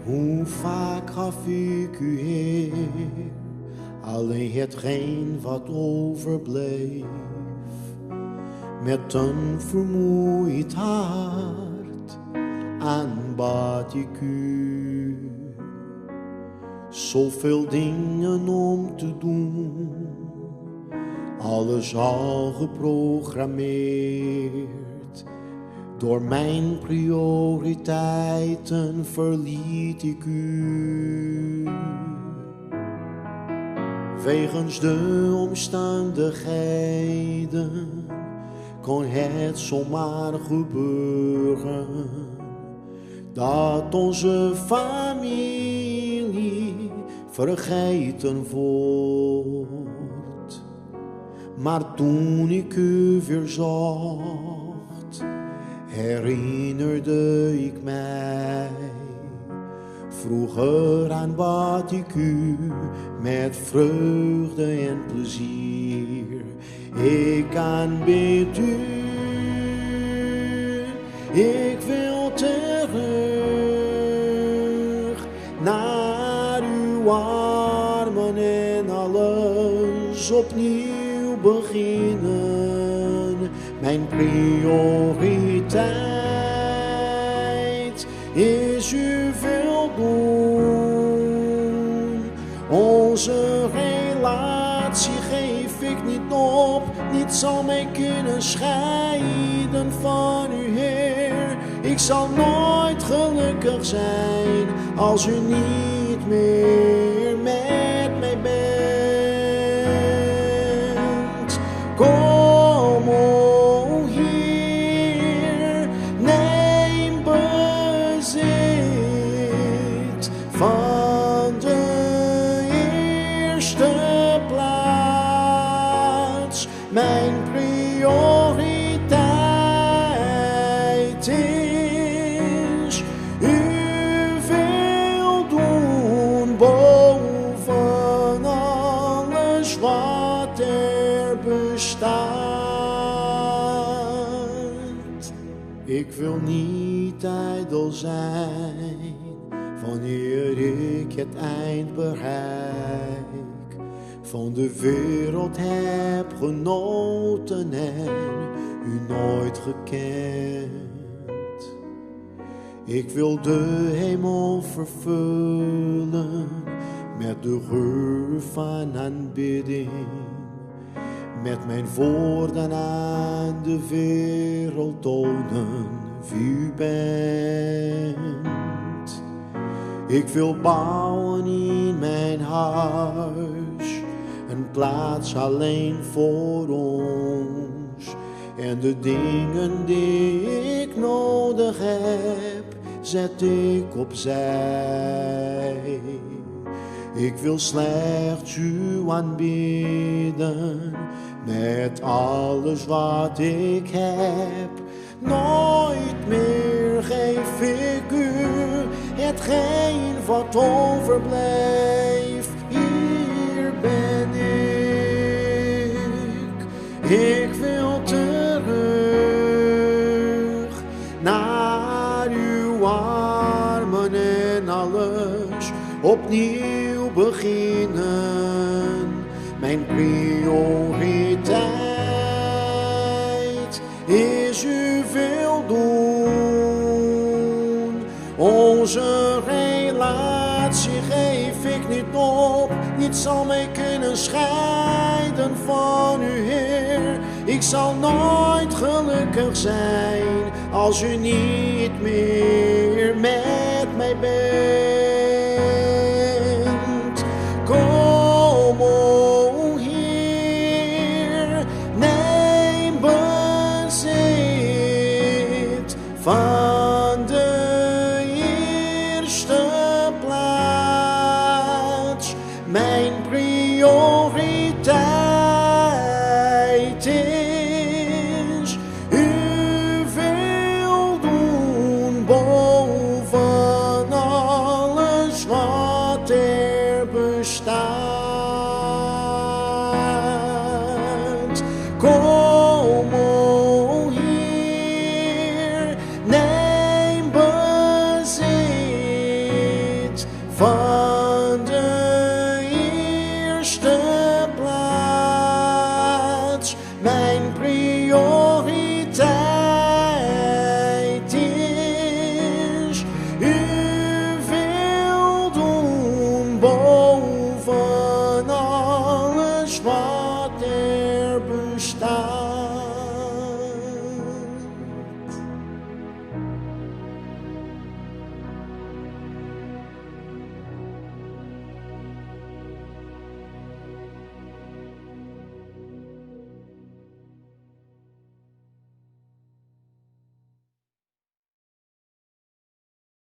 Hoe vaak gaf ik u, Heer, alleen hetgeen wat overbleef. Met een vermoeid hart aanbad ik u. Zoveel dingen om te doen, alles al geprogrammeerd. Door mijn prioriteiten verliet ik u. Wegens de omstandigheden kon het zomaar gebeuren dat onze familie vergeten wordt. Maar toen ik u weer zocht, herinnerde ik mij vroeger aan wat ik u met vreugde en plezier. Ik aanbid u, ik wil terug naar uw armen en alles opnieuw beginnen. Mijn prioriteit is u veel doen. Onze relatie geef ik niet op, niet zal mij kunnen scheiden van u, Heer. Ik zal nooit gelukkig zijn als u niet meer met mij bent. Kom, o Heer, neem bezit van de eerste plaats. Mijn prioriteit is u veel doen boven alles wat er bestaat. Ik wil niet ijdel zijn wanneer ik het eind bereik. Van de wereld heb genoten en u nooit gekend. Ik wil de hemel vervullen met de geur van aanbidding. Met mijn woorden aan de wereld tonen wie u bent. Ik wil bouwen in mijn huis een plaats alleen voor ons. En de dingen die ik nodig heb, zet ik opzij. Ik wil slechts u aanbidden met alles wat ik heb. Nooit meer geef ik u hetgeen wat overblijft. Hier ben ik. Ik wil terug naar uw armen en alles opnieuw beginnen. Mijn prioriteit is u veel doen. Onze relatie geef ik niet op, niets zal mij kunnen scheiden van u, Heer. Ik zal nooit gelukkig zijn als u niet meer met mij bent.